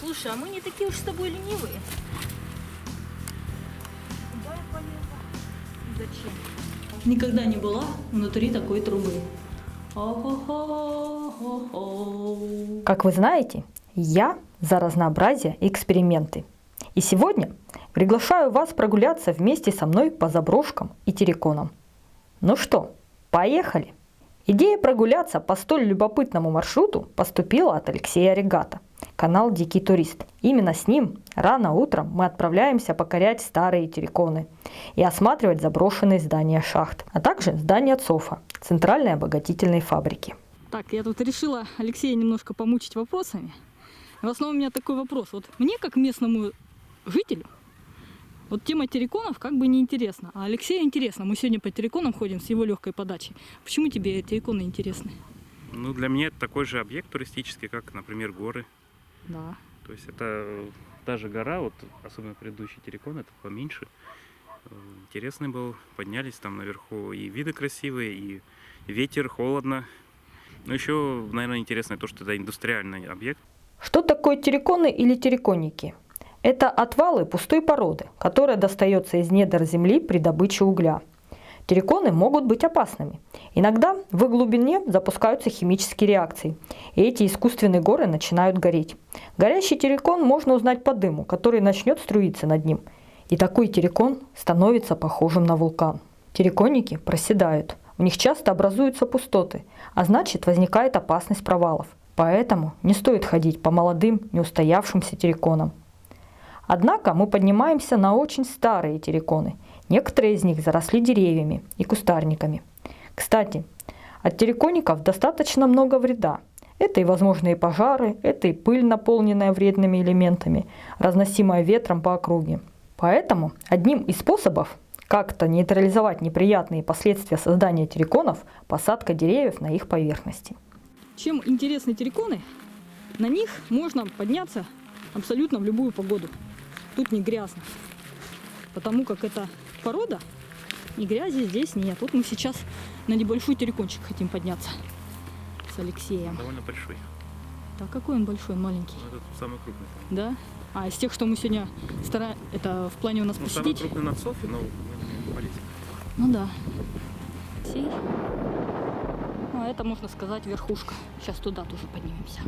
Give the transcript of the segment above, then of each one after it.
Слушай, а мы не такие уж с тобой ленивые. Куда я полезла? Зачем? Никогда не была внутри такой трубы. Как вы знаете, я за разнообразие и эксперименты. И сегодня приглашаю вас прогуляться вместе со мной по заброшкам и терриконам. Ну что, поехали! Идея прогуляться по столь любопытному маршруту поступила от Алексея Регата, канал «Дикий турист». Именно с ним рано утром мы отправляемся покорять старые терриконы и осматривать заброшенные здания шахт, а также здание ЦОФа, Центральной обогатительной фабрики. Так, я тут решила Алексея немножко помучить вопросами. В основном у меня такой вопрос. Вот мне, как местному жителю, вот тема терриконов как бы неинтересна. А Алексею интересно. Мы сегодня по терриконам ходим с его легкой подачей. Почему тебе терриконы интересны? Ну, для меня это такой же объект туристический, как, например, горы. Да. То есть это та же гора, вот особенно предыдущий террикон, это поменьше. Интересный был, поднялись там наверху, и виды красивые, и ветер, холодно. Но еще, наверное, интересно то, что это индустриальный объект. Что такое терриконы или терриконики? Это отвалы пустой породы, которая достается из недр земли при добыче угля. Терриконы могут быть опасными. Иногда в их глубине запускаются химические реакции, и эти искусственные горы начинают гореть. Горящий террикон можно узнать по дыму, который начнет струиться над ним. И такой террикон становится похожим на вулкан. Терриконики проседают. У них часто образуются пустоты, а значит возникает опасность провалов. Поэтому не стоит ходить по молодым, неустоявшимся терриконам. Однако мы поднимаемся на очень старые терриконы. Некоторые из них заросли деревьями и кустарниками. Кстати, от террикоников достаточно много вреда. Это и возможные пожары, это и пыль, наполненная вредными элементами, разносимая ветром по округе. Поэтому одним из способов как-то нейтрализовать неприятные последствия создания терриконов – посадка деревьев на их поверхности. Чем интересны терриконы? На них можно подняться абсолютно в любую погоду. Тут не грязно, потому как это порода, и грязи здесь нет. Вот мы сейчас на небольшой террикончик хотим подняться с Алексеем. Довольно большой. Так, какой он большой, он маленький? Ну, это самый крупный. Да? А из тех, что мы сегодня это в плане у нас Ну, самый посетить? крупный на Софе, но мы не полезем. Ну да. Алексей. Ну, а это, можно сказать, верхушка. Сейчас туда тоже поднимемся.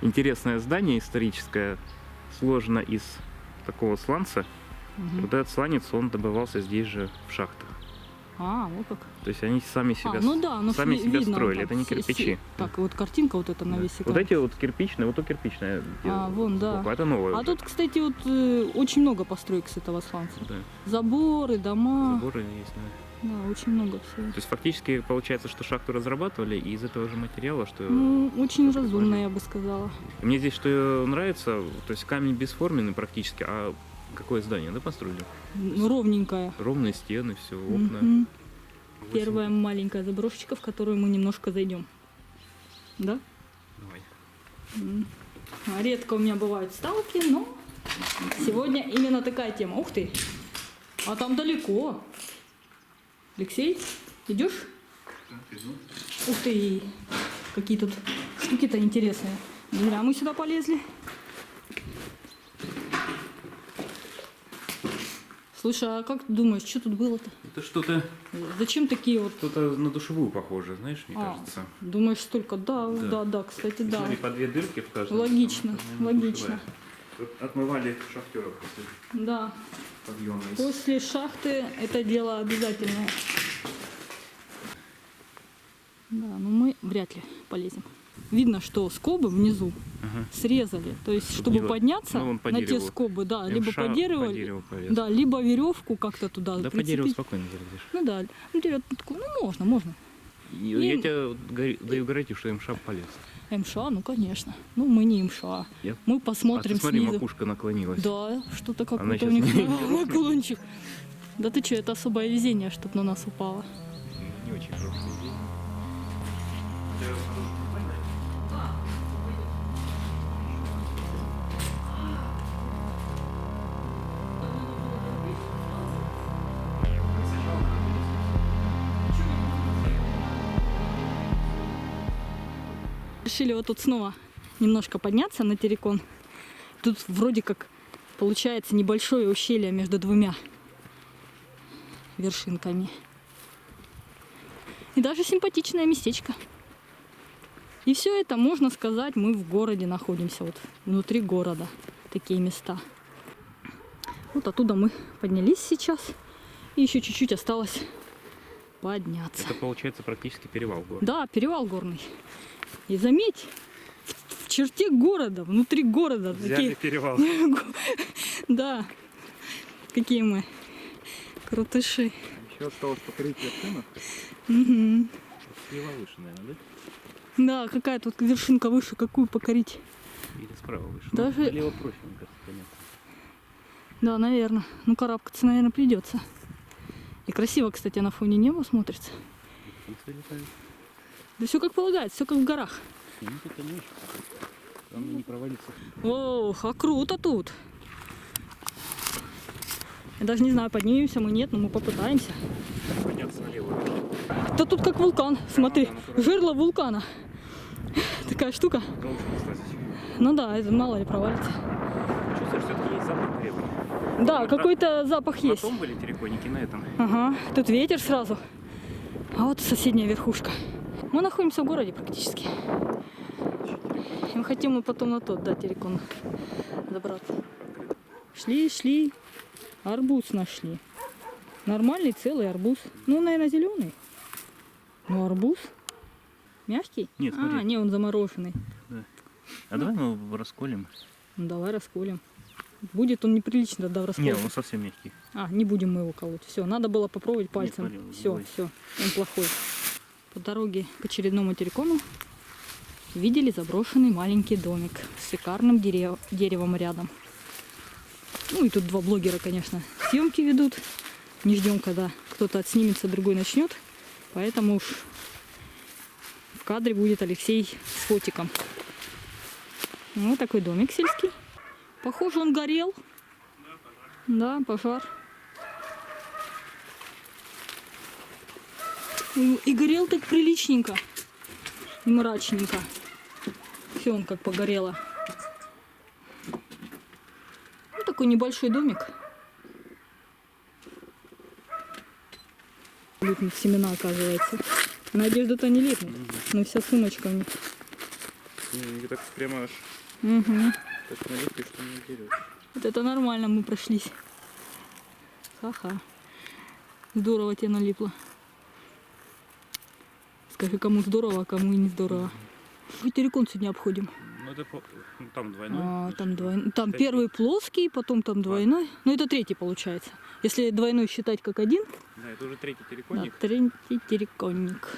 Интересное здание историческое, сложено из такого сланца. Угу. Вот этот сланец, он добывался здесь же в шахтах. А, вот как. То есть они сами себя, ну да, ну сами себя видно, строили, вот это не так, кирпичи. Так, вот картинка вот эта на Да. весь экран. Вот эти вот кирпичные, вот то кирпичное. Вон, да. Сбоку, это новое. А уже. тут, кстати, вот очень много построек с этого сланца. Да. Заборы, дома. Заборы есть, да. Да, очень много всего. То есть фактически получается, что шахту разрабатывали и из этого же материала, что... Ну, очень что разумно, предложили. я бы сказала. И мне здесь что нравится, то есть камень бесформенный практически, а какое здание, да, построили? Ну, ровненькая. Ровные стены, все, окна. Мгм. 8. Первая маленькая заброшечка, в которую мы немножко зайдем. Да? Давай. Редко у меня бывают ставки, но сегодня именно такая тема. Ух ты! А там далеко. Алексей, идешь? Ух ты! Какие тут штуки-то интересные. Не зря мы сюда полезли. Слушай, а как ты думаешь, что тут было-то? Это что-то Зачем такие вот... на душевую похоже, знаешь, мне кажется. Думаешь, столько? Да, Да. да, кстати, да. Смотри, по 2 дырки в каждом. Логично, Наверное, логично. душевая. Тут отмывали шахтеров после Да. подъема. После шахты это дело обязательное. Да, но мы вряд ли полезем. Видно, что скобы внизу срезали. То есть, чтобы Дело- подняться ну, вон по на те дереву. скобы, да, либо МШ по дереву, порезал. да, либо веревку как-то туда Да по дереву прицепить. спокойно залезешь. Ну да, можно. И И- я тебе даю гарантию, что МШ полез. МША, ну конечно. Ну мы не МША. Я- Мы А посмотрим ты смотри, снизу. макушка наклонилась. Да, что-то Она какой-то у щас них не наклончик. Да ты что, это особое везение, чтоб на нас упало. Не очень хорошее. Решили вот тут снова немножко подняться на террикон. Тут вроде как получается небольшое ущелье между двумя вершинками. И даже симпатичное местечко. И все это, можно сказать, мы в городе находимся, вот внутри города, такие места. Вот оттуда мы поднялись сейчас, и еще чуть-чуть осталось подняться. Это получается практически перевал горы. Да, перевал горный. И заметь, в черте города, внутри города. Взяли перевал. Да, какие мы крутыши. Еще осталось покорить вершину. Угу. Слева выше, наверное, да? Да, какая тут вершинка выше, какую покорить? Или справа выше. Даже- Ну, налево проще, мне кажется, понятно. Да, наверное. Ну, карабкаться, наверное, придется. И красиво, кстати, на фоне неба смотрится. Птицы летают. Да все как полагается, все как в горах. Ну, тут не очень. Там не провалится. Ох, а круто тут. Я даже не знаю, поднимемся мы, нет, но мы попытаемся. Подняться налево. Да тут как вулкан, смотри, да, натурально. жерло вулкана. Такая штука. Должен достаточно. Ну да, это мало ли провалится. Чувствуешь, все-таки есть запах древний. Да, Мы какой-то запах на есть. том были терриконики, на этом. Ага, тут ветер сразу. А вот соседняя верхушка. Мы находимся в городе практически. И мы хотим потом на тот, да, террикон забраться. Шли, шли, арбуз нашли. Нормальный целый арбуз. Ну, наверное, зеленый. Ну, арбуз. Мягкий? Нет, смотри. А, не, он замороженный. А давай мы его расколем. Ну, давай расколем. Будет он неприлично тогда в расколе. Не, он совсем мягкий. А, не будем мы его колоть. Все, надо было попробовать пальцем. смотри, он Все, злой. все, он плохой. По дороге к очередному террикону видели заброшенный маленький домик с шикарным деревом рядом. Ну и тут два блогера, конечно, съемки ведут. Не ждем, когда кто-то отснимется, другой начнет. Поэтому уж в кадре будет Алексей с фотиком. Вот такой домик сельский. Похоже, он горел. Да, пожар. И горел так приличненько. И мрачненько. Все он как погорело. Ну, такой небольшой домик. Липнут семена, оказывается. На одежду-то не липнет. Но вся сумочка у них. Так прямо аж Угу. так налипли, что не берешь. Вот это нормально мы прошлись. Ха-ха. Здорово тебе налипло. Скажи, кому здорово, а кому и не здорово. Мы террикон сегодня обходим. Ну, это ну, там двойной. А, там значит, двойной. Там третий. первый плоский, потом там двойной. Ну, это третий получается. Если двойной считать как один, Да, это уже третий да, терриконник. третий терриконник.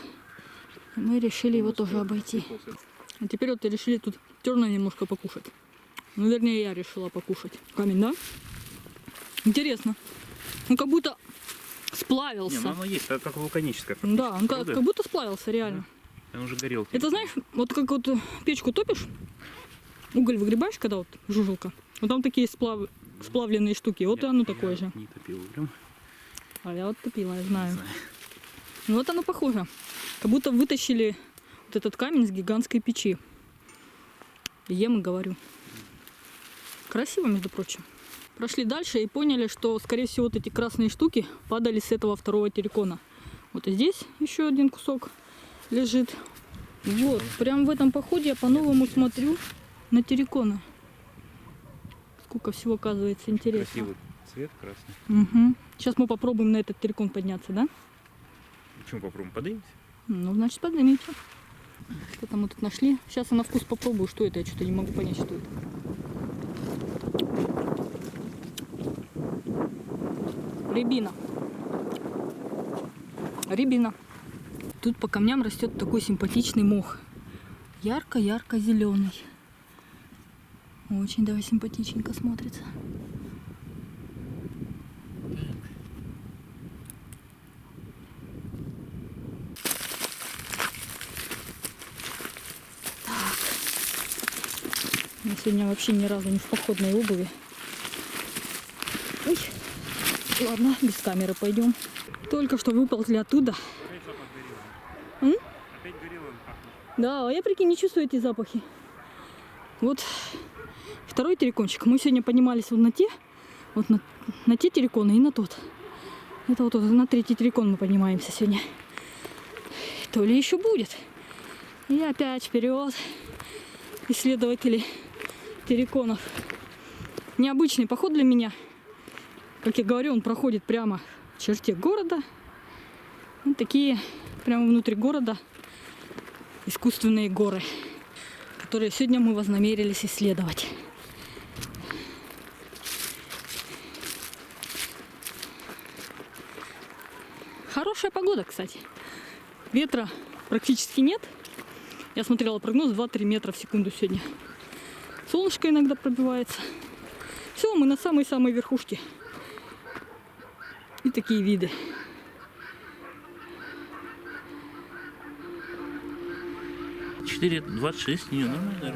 И мы решили его тоже обойти. А теперь вот решили тут терна немножко покушать. Ну, вернее, я решила покушать. Камень, да? Интересно. Он как будто Не, сплавился. ну оно есть, это как вулканическая Да, он порода. как будто сплавился, реально. Он уже горел. Это знаешь, вот как вот печку топишь, уголь выгребаешь, когда вот жужелка, вот там такие сплавленные штуки, вот и оно такое же. Не топил углем. А я вот топила, я знаю. Не знаю. Ну вот оно похоже. Как будто вытащили вот этот камень с гигантской печи. Ем и говорю. Красиво, между прочим. Прошли дальше и поняли, что, скорее всего, вот эти красные штуки падали с этого второго террикона. Вот и здесь еще один кусок лежит. Вот, прям в этом походе я по-новому смотрю на терриконы. Сколько всего, оказывается, интересно. Красивый цвет красный. Угу. Сейчас мы попробуем на этот террикон подняться, да? Почему попробуем? Поднимемся? Ну, значит, поднимемся. Что-то мы тут нашли. Сейчас я на вкус попробую, что это. Я что-то не могу понять, что это. Рябина. Рябина. Тут по камням растет такой симпатичный мох. Ярко-ярко зеленый. Очень даже симпатичненько смотрится. Я сегодня вообще ни разу не в походной обуви. Ой. Ладно, без камеры пойдем. Только что выползли оттуда. Опять запах горелого. М? Опять горелым пахнет. Да, а я, прикинь, не чувствую эти запахи. Вот второй террикончик. Мы сегодня поднимались вот на те терриконы и на тот. Это вот на третий террикон мы поднимаемся сегодня. То ли еще будет. И опять вперед. Исследователи терриконов. Необычный поход для меня. Как я говорю, он проходит прямо в черте города. Вот такие прямо внутри города искусственные горы, которые сегодня мы вознамерились исследовать. Хорошая погода, кстати. Ветра практически нет. Я смотрела прогноз 2-3 метра в секунду сегодня. Солнышко иногда пробивается. Все, мы на самой-самой верхушке. И такие виды. Четыре 26, не, нормально.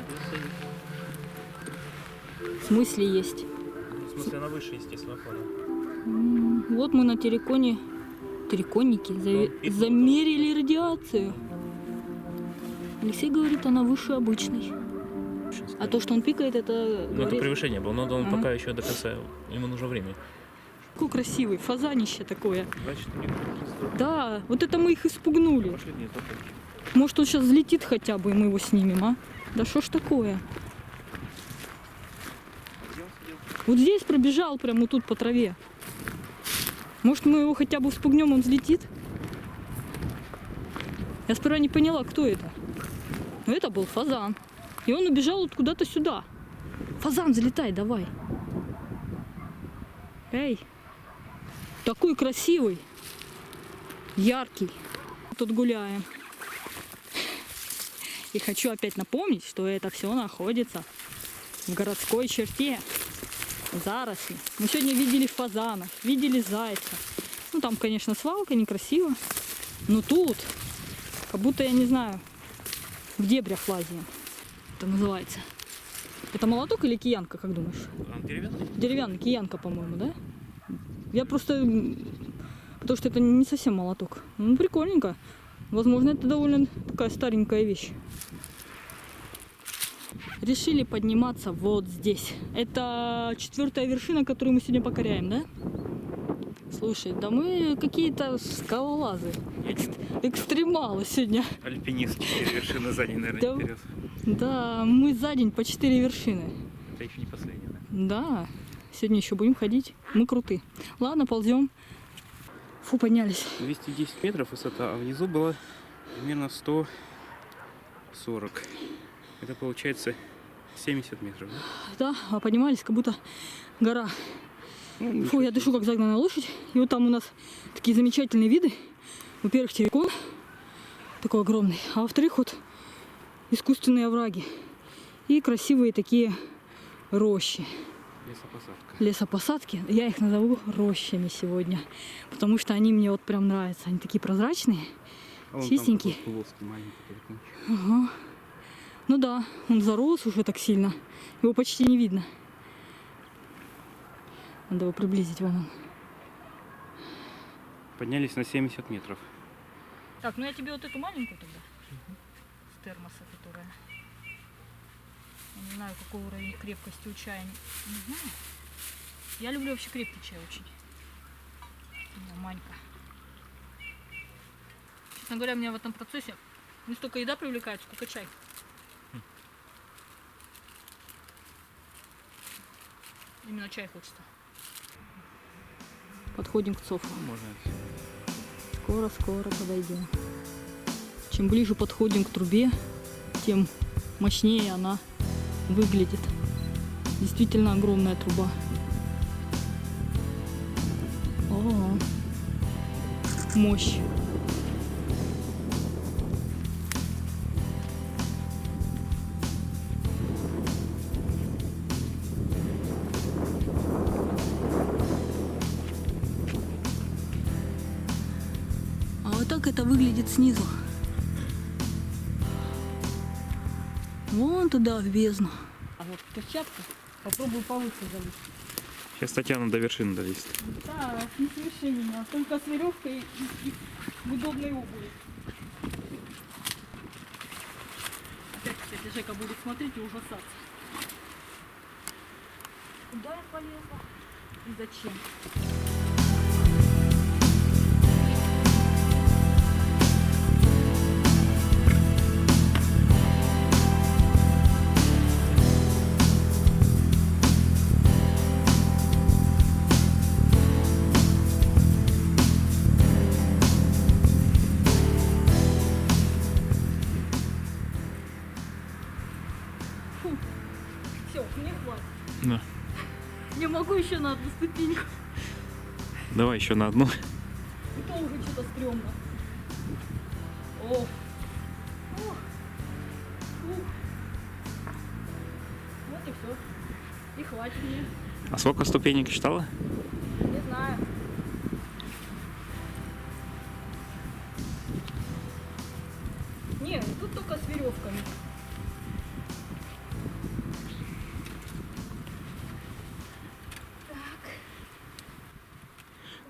В смысле есть. В смысле, она выше естественного фона. Вот мы на терриконе. Терриконники замерили радиацию. Алексей говорит, она выше обычной. А то, что он пикает, это Ну, это говорит... превышение было, но он Ага. пока еще до конца, ему нужно время. Какой красивый, фазанище такое. 24 Да, вот это мы их испугнули. Последний только. Может, он сейчас взлетит хотя бы, и мы его снимем, а? Да что ж такое? Вот здесь пробежал, прямо вот тут по траве. Может, мы его хотя бы вспугнем, он взлетит? Я сперва не поняла, кто это. Но это был фазан. И он убежал вот куда-то сюда. Фазан, взлетай, давай. Эй, такой красивый, яркий. Тут гуляем. И хочу опять напомнить, что это все находится в городской черте. Заросли. Мы сегодня видели фазанов, видели зайцев. Ну, там, конечно, свалка, некрасиво. Но тут, как будто, я не знаю, в дебрях лазим. Это называется. Это молоток или киянка, как думаешь? Он деревянный? Деревянный, киянка, по-моему, да? Я просто... Потому что это не совсем молоток. Ну, прикольненько. Возможно, это довольно такая старенькая вещь. Решили подниматься вот здесь. Это 4-я вершина, которую мы сегодня покоряем, да? Слушай, да мы какие-то скалолазы. Экстремалы сегодня. Альпинист 4 вершины за день, наверное, Да. не вперед. Да, мы за день по 4 вершины. Это еще не последняя, да? Да, сегодня еще будем ходить. Мы круты. Ладно, ползем. Фу, поднялись. 210 метров высота, а внизу было примерно 140. Это получается 70 метров, да? Да, а поднимались, как будто гора. Ну, Фу, я дышу, как загнанная лошадь. И вот там у нас такие замечательные виды. Во-первых, террикон такой огромный. А во-вторых, вот искусственные овраги. И красивые такие рощи. Лесопосадка. Лесопосадки. Я их назову рощами сегодня. Потому что они мне вот прям нравятся. Они такие прозрачные. А вон Чистенький. там такой плоский маленький террикончик. Ага. Ну да, он зарос уже так сильно. Его почти не видно. Надо его приблизить, вон он. Поднялись на 70 метров. Так, ну я тебе вот эту маленькую тогда. С термоса, которая. Я не знаю, какого уровня крепкости у чая. Не знаю. Я люблю вообще крепкий чай очень. Манька. Честно говоря, меня в этом процессе не столько еда привлекает, сколько чай. Именно чай хочется. Подходим к ЦОФу. Можно. Скоро-скоро подойдем. Чем ближе подходим к трубе, тем мощнее она выглядит. Действительно огромная труба. О, мощь. А вот так это выглядит снизу. Вон туда, в бездну. А вот площадка, попробую повыше залезть. Сейчас Татьяна до вершины долезет. Да, не с вершины, а только с веревкой и в удобной обуви. Жека будет смотреть и ужасаться. Куда я полезла? И зачем? Все, мне хватит. Да. Не могу еще на одну ступеньку. Давай еще на одну. И то уже что-то стрёмно. О. Ух. Ух. Вот и все. И хватит мне. А сколько ступенек считала? Не знаю. Не, тут только с веревками.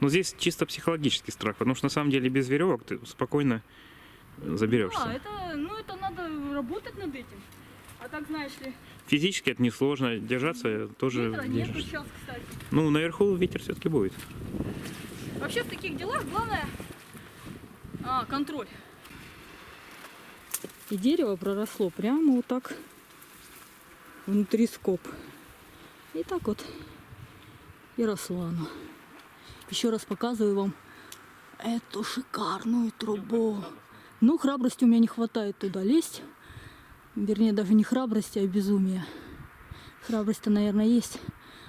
Ну, здесь чисто психологический страх, потому что на самом деле без веревок ты спокойно заберешься. Да, это надо работать над этим. А так, знаешь ли, Физически это несложно, держаться тоже ветра нету держишься. сейчас, кстати. Ну, наверху ветер все-таки будет. Вообще в таких делах главное контроль. И дерево проросло прямо вот так внутри скоб. И так вот и росло оно. Еще раз показываю вам эту шикарную трубу. Но храбрости у меня не хватает туда лезть. Вернее, даже не храбрости, а безумия. Храбрость-то, наверное, есть,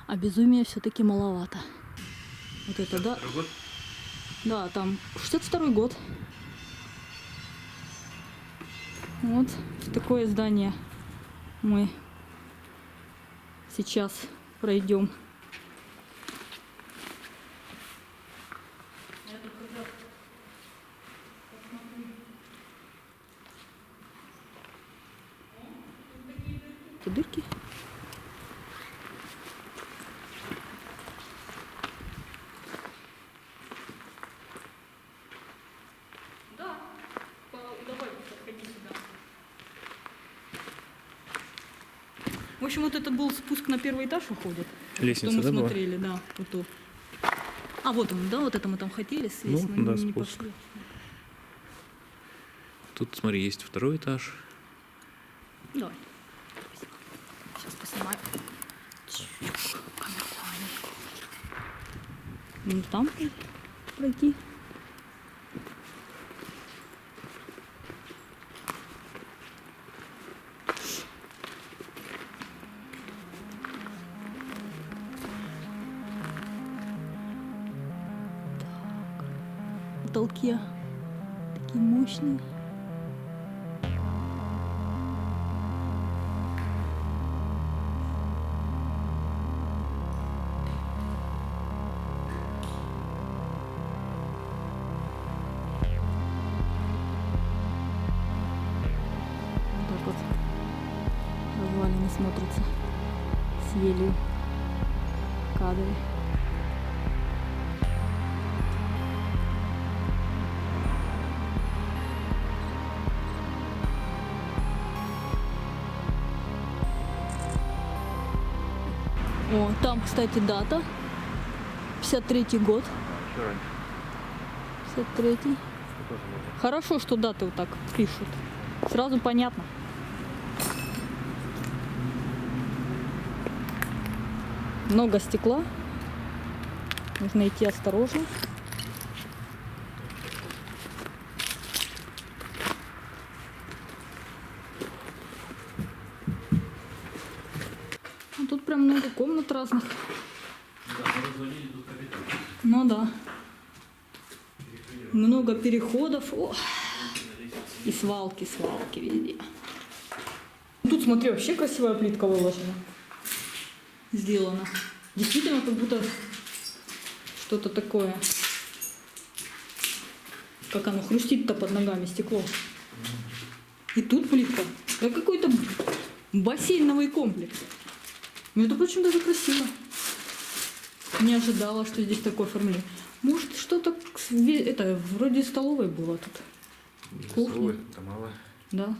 а безумия все-таки маловато. Вот это, да. Да, там 62-й год. Вот в такое здание мы сейчас пройдем. Дырки. Да, давай, подходи сюда. В общем, вот это был спуск на первый этаж уходит. Лестница, что мы да, была? смотрели, да, вот тут. А вот он, да, вот это мы там хотели слезть, Ну, мы да, не спуск. пошли. Тут, смотри, есть второй этаж. Давай. Сейчас поснимаю. Камеру давай. Ну, там пройти. Так. Потолки такие мощные. Так вот развалины смотрятся с елью в кадре. О, там, кстати, дата. 53-й год. 53-й. Хорошо, что даты вот так пишут. Сразу понятно. Много стекла. Нужно идти осторожно. А тут прям много комнат разных. Ну да. Много переходов. О. И свалки везде. Тут, смотри, вообще красивая плитка выложена. Сделана. Действительно, как будто что-то такое. Как оно хрустит-то под ногами, стекло. И тут плитка. Как какой-то бассейновый комплекс. Между прочим, даже красиво. Не ожидала, что здесь такое оформление. Может, что-то это вроде столовой было тут. Кухня. Это мало. Да.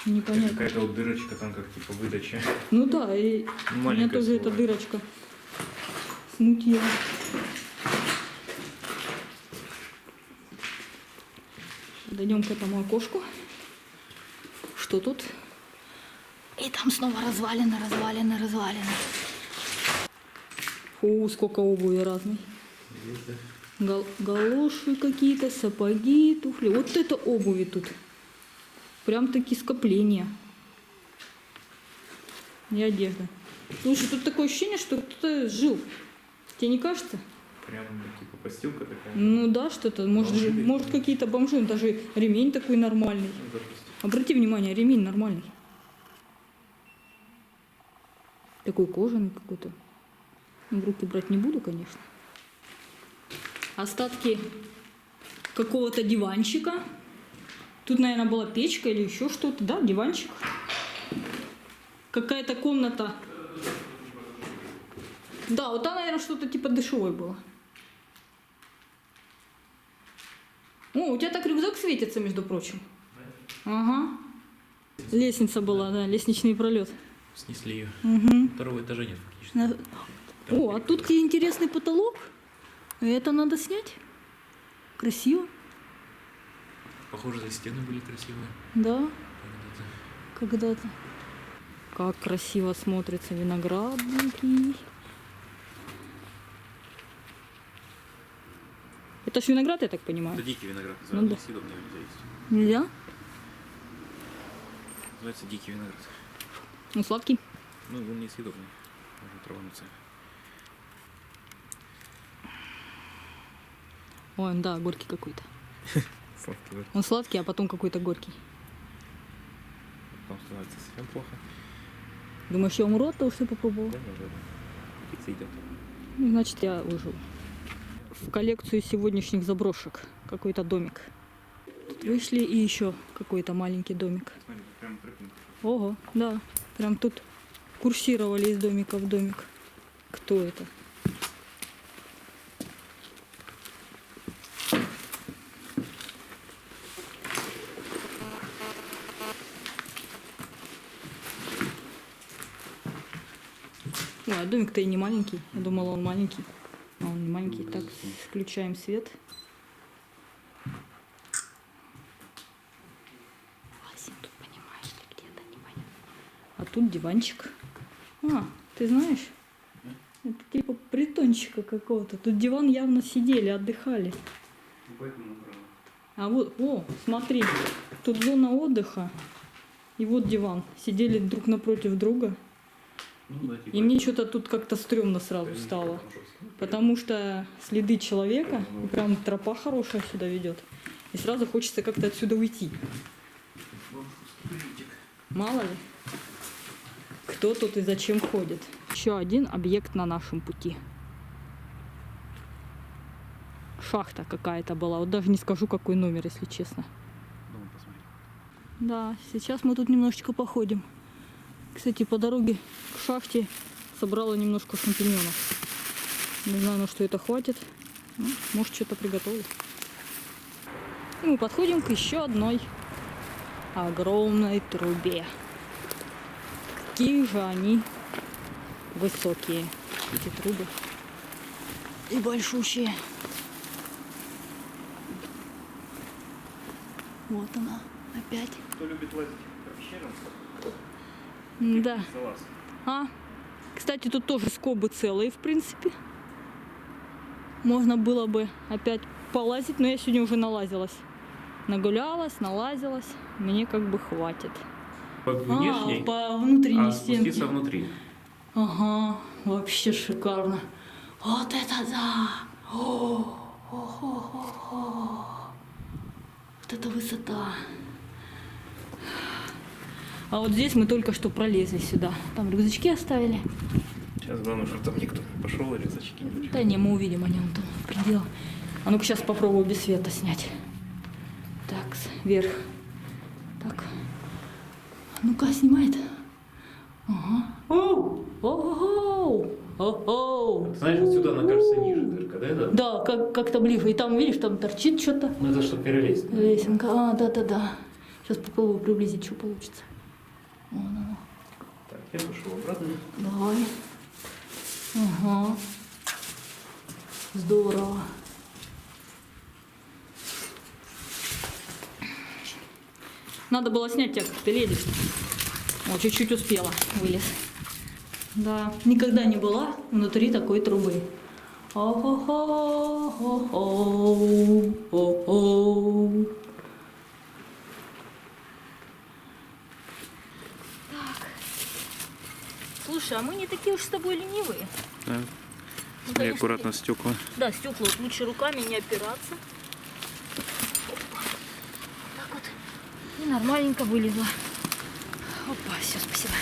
Непонятно. Какая-то вот дырочка там, как типа выдача. Ну да, и у меня Маленькая тоже эта свора. дырочка смутила. Дойдем к этому окошку. Что тут? И там снова развалины, развалины, развалины. Фу, сколько обуви разной. Галоши какие-то, сапоги, туфли. Вот это обуви тут. Прям такие скопления. И одежда. Слушай, тут такое ощущение, что кто-то жил. Тебе не кажется? Прям типа постилка такая. Ну да, что-то. Бомжи. Может какие-то бомжи. Даже ремень такой нормальный. Ну, допустим. Обрати внимание, ремень нормальный. Такой кожаный какой-то. В руки брать не буду, конечно. Остатки какого-то диванчика. Тут, наверное, была печка или еще что-то. Да, диванчик. Какая-то комната. Да, вот там, наверное, что-то типа душевой было. О, у тебя так рюкзак светится, между прочим. Ага. Лестница была, да, лестничный пролет. Снесли ее. Угу. Второго этажа нет фактически. О, а тут какой интересный потолок. Это надо снять. Красиво. Похоже, за стены были красивые. Да, Когда-то. когда-то. Как красиво смотрятся виноградники. Это ж виноград, я так понимаю. Это дикий виноград. Ну Ну, да. несъедобный нельзя есть. Нельзя? Называется дикий виноград. Ну, сладкий. Ну, он несъедобный. Можно травануться. Ой, он, да, горький какой-то. Сладкий вот. Он сладкий, а потом какой-то горький. Потом становится совсем плохо. Думаешь, я умру от того, что я попробовала? Да, да, да. Птица идет. Ну, значит, я выживу. В коллекцию сегодняшних заброшек какой-то домик. Тут вышли и еще какой-то маленький домик. Смотри, прям тропинка. Ого, да. Прям тут курсировали из домика в домик. Кто это? Ой, а домик-то и не маленький. Я думала, он маленький. А он не маленький. Так, включаем свет. Вася, тут понимаешь ли, где-то непонятно. А тут диванчик. А, ты знаешь? Это типа притончика какого-то. Тут диван явно сидели, отдыхали. А вот, о, смотри, тут зона отдыха. И вот диван. Сидели друг напротив друга. Ну, да, типа И мне что-то тут как-то стрёмно сразу стало. Потому что следы человека, и прям тропа хорошая сюда ведет. И сразу хочется как-то отсюда уйти. Мало ли, кто тут и зачем ходит. Еще один объект на нашем пути. Шахта какая-то была. Вот даже не скажу, какой номер, если честно. Дома посмотри. Да, сейчас мы тут немножечко походим. Кстати, по дороге к шахте собрала немножко шампиньонов. Не знаю, на что это хватит. Ну, может, что-то приготовлю. И мы подходим к еще одной огромной трубе. Какие же они высокие, эти трубы. И большущие. Вот она, опять. Кто любит лазить по пещерам? Да. Залаз. А, кстати, тут тоже скобы целые, в принципе. Можно было бы опять полазить, но я сегодня уже налазилась. Нагулялась, налазилась. Мне как бы хватит. По внешней, по внутренней а стенке. спуститься внутри. Ага, вообще шикарно. Вот это да! О-хо-хо-хо. Вот это высота. А вот здесь мы только что пролезли сюда. Там рюкзачки оставили. Сейчас главное, чтобы там никто не пошел, рюкзачки не вышли. Да не, мы увидим, они вон там предел. А ну-ка сейчас попробую без света снять. Так, вверх. Так. А ну-ка, снимает. Ага. О-о-о! О-о! Знаешь, отсюда она кажется ниже дырка, да? Это? Да, как-то ближе. И там, видишь, там торчит что-то. Ну это чтобы перелезть. Лесенка. А, да-да-да. Сейчас попробую приблизить, что получится. Вон оно. Так, я пошел обратно. Давай. Ага. Здорово. Надо было снять тебя, как ты лезешь. О, чуть-чуть успела, вылез. Да, никогда не была внутри такой трубы. О-хо-хо-хо-хо-хо. Так. Слушай, а мы не такие уж с тобой ленивые. Да. Ну, И конечно, аккуратно стекла. да, стекла вот лучше руками не опираться. Опа. Так вот. И нормальненько вылезла. Опа, все, спасибо.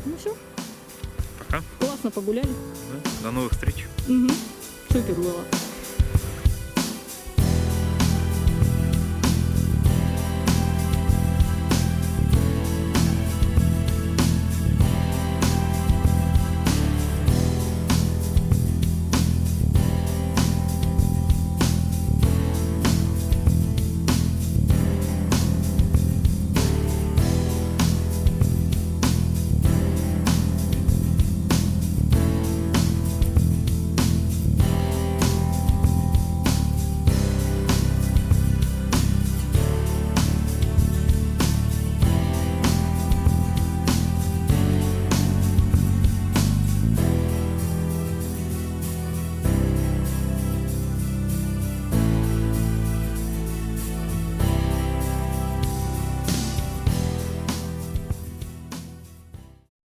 Ну все, Пока. классно погуляли. Да. До новых встреч. Угу. Супер было.